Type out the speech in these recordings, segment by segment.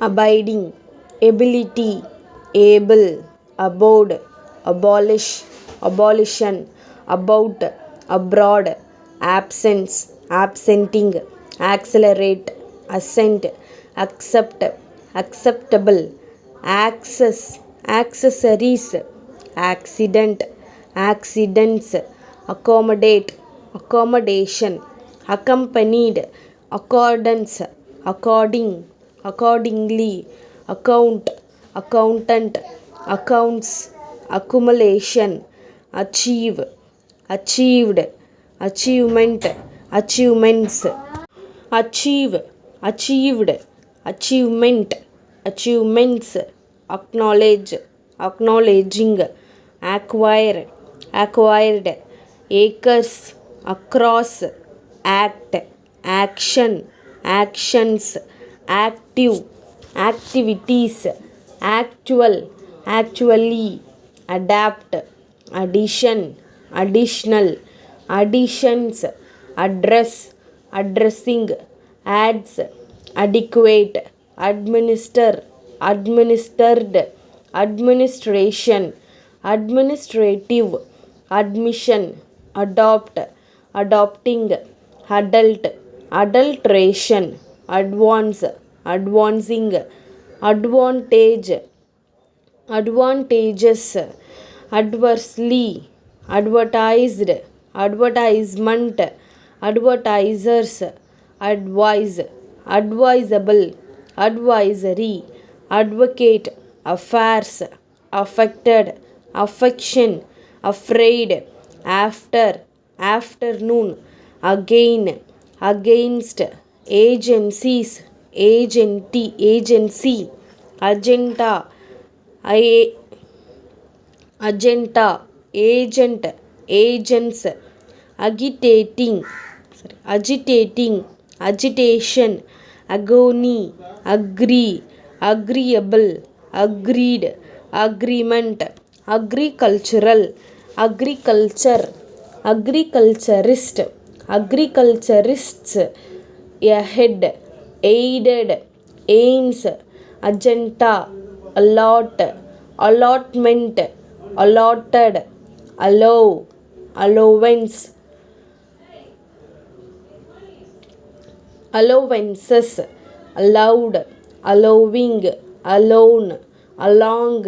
abiding, ability, able, abode, abolish, abolition, about, abroad, absence, absenting, accelerate, assent, accept, acceptable, access, accessories, accident, accidents, accommodate, accommodation, accompanied, accordance, according, accordingly, account, accountant, accounts, accumulation, achieve, achieved, achievement, achievements, achieve, achieved, achievement, achievements, acknowledge, acknowledging, acquire, acquired, acres, across, act, action, actions, active, activities, actual, actually, adapt, addition, additional, additions, address, addressing, ads, adequate, administer, administered, administration, administrative, admission, adopt, adopting, adult, adulteration, advance, advancing, advantage, advantages, adversely, advertised, advertisement, advertisers, advise, advisable, advisory, advocate, affairs, affected, affection, afraid, after, afternoon, again, against, agencies, agency, agenda, agenda, agent, agents, agitating, agitating, agitation, agony, agree, agreeable, agreed, agreement, agricultural, agriculture, agriculturist, agriculturists, ahead, aided, aims, agenda, allot, allotment, allotted, allow, allowance, allowances, allowed, allowing, alone, along,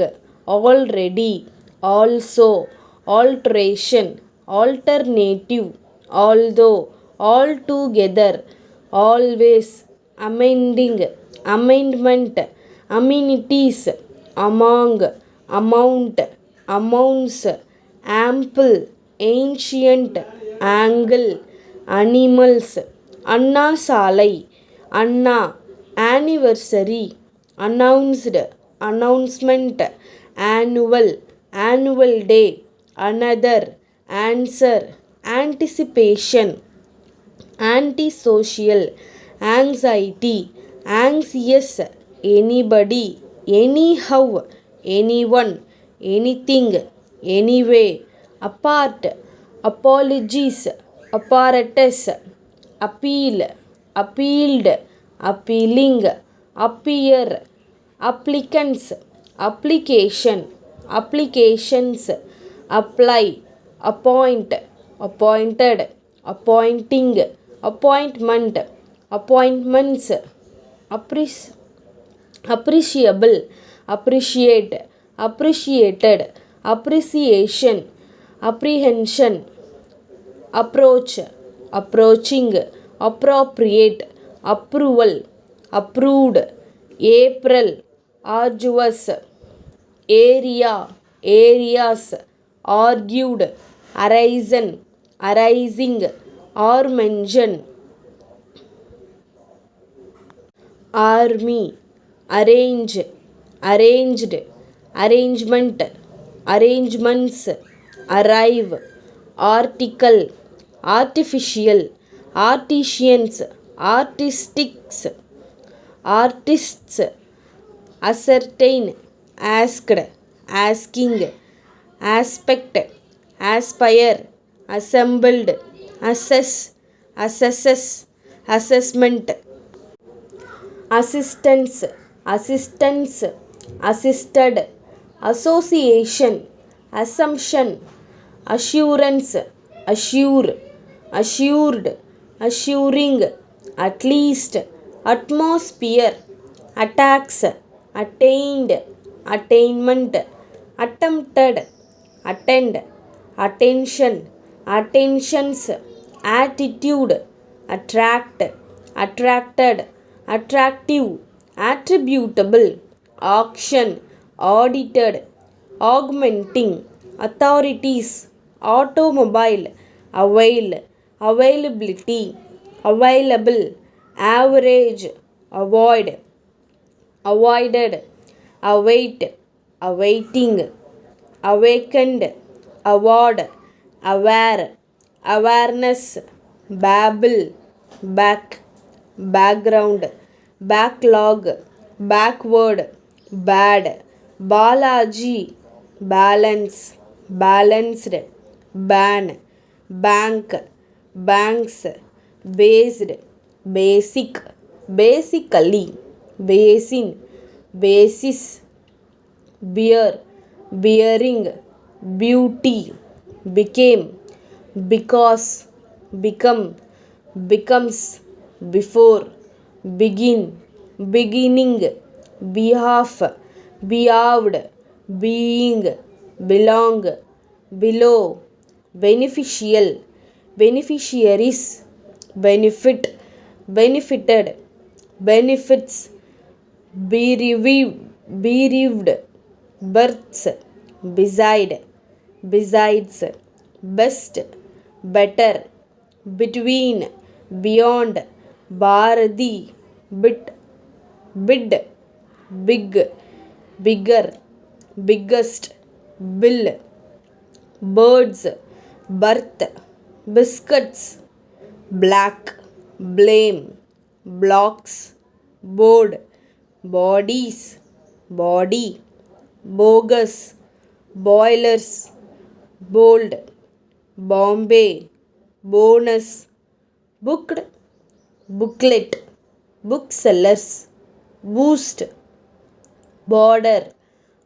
already, also, alteration, alternative, although, altogether, always, amending, amendment, amenities, among, amount, amounts, ample, ancient, angle, animals, அண்ணா சாலை, அண்ணா, anniversary, announced, announcement, annual, annual day, another, answer, anticipation, antisocial, anxiety, anxious, anybody, anyhow, anyone, anything, anyway, apart, apologies, apparatus, appeal, appealed, appealing, appear, applicants, application, applications, apply, appoint, appointed, appointing, appointment, appointments, appreciable, appreciate, appreciated, appreciation, apprehension, approach, approaching, appropriate, approval, approved, April, arduous, area, areas, argued, arisen, arising, or mention, army, arrange, arranged, arrangement, arrangements, arrive, article, artificial, artisans, artistics, artists, ascertain, asked, asking, aspect, aspire, assembled, assess, assesses, assessment, assistance, assistance, assisted, association, assumption, assurance, assure, assured, assuring, at least, atmosphere, attacks, attained, attainment, attempted, attend, attention, attentions, attitude, attract, attracted, attractive, attributable, auction, audited, augmenting, authorities, automobile, avail, availability, available, average, avoid, avoided, await, awaiting, awakened, award, aware, awareness, babble, back, background, backlog, backward, bad, Balaji, balance, balanced, ban, bank, banks, based, basic, basically, basin, basis, bear, bearing, beauty, became, because, become, becomes, before, begin, beginning, behalf, behaved, being, belong, below, beneficial, beneficiaries, benefit, benefited, benefits, bereaved, bereaved, births, beside, besides, best, better, between, beyond, Bharati, bit, bid, big, bigger, biggest, bill, birds, birth, biscuits, black, blame, blocks, board, bodies, body, bogus, boilers, bold, Bombay, bonus, booked, booklet, booksellers, boost, border,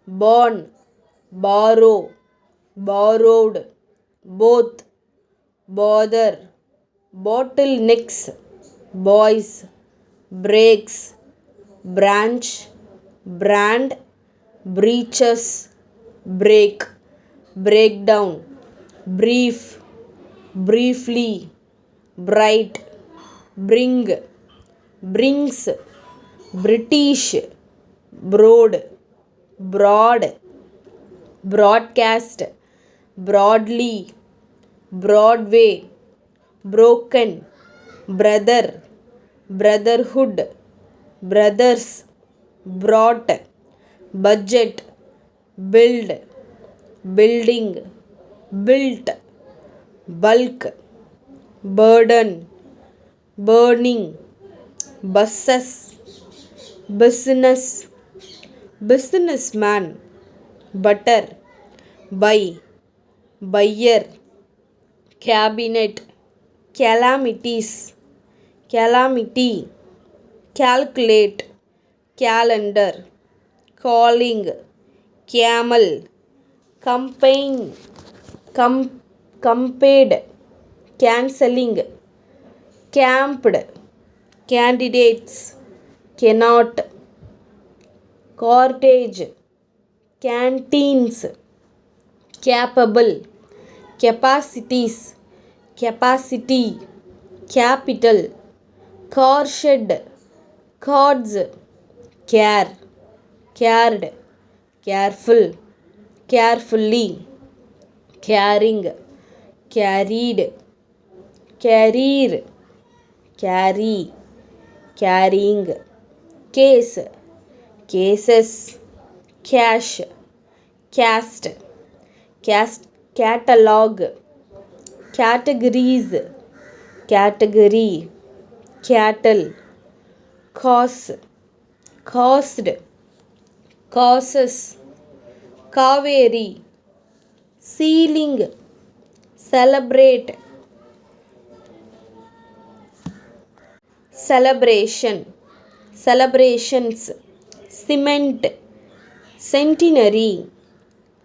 born, borrow, borrowed, both, bother, bottlenecks, boys, breaks, branch, brand, breaches, break, breakdown, brief, briefly, bright, bring, brings, British, broad, broad, broadcast, broadly, Broadway, broken, brother, brotherhood, brothers, brought, budget, build, building, built, bulk, burden, burning, buses, business, businessman, butter, buy, buyer, cabinet, calamities, calamity, calculate, calendar, calling, camel, campaign, compared, cancelling, camped, candidates, cannot, cottage, canteens, capable, capacities, capacity, capital, car shed, cards, care, cared, careful, carefully, caring, carried, carrier, carry, carrying, case, cases, cash, cast, catalog, categories, category, cattle, cause, caused, causes, Kaveri, ceiling, celebrate, celebration, celebrations, cement, centenary,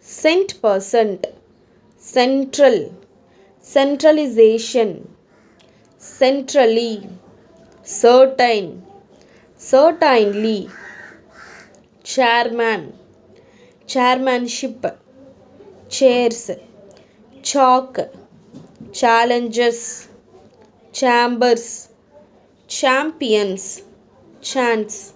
cent percent, central, centralization, centrally, certain, certainly, chairman, chairmanship, chairs, chalk, challenges, chambers, champions, chance.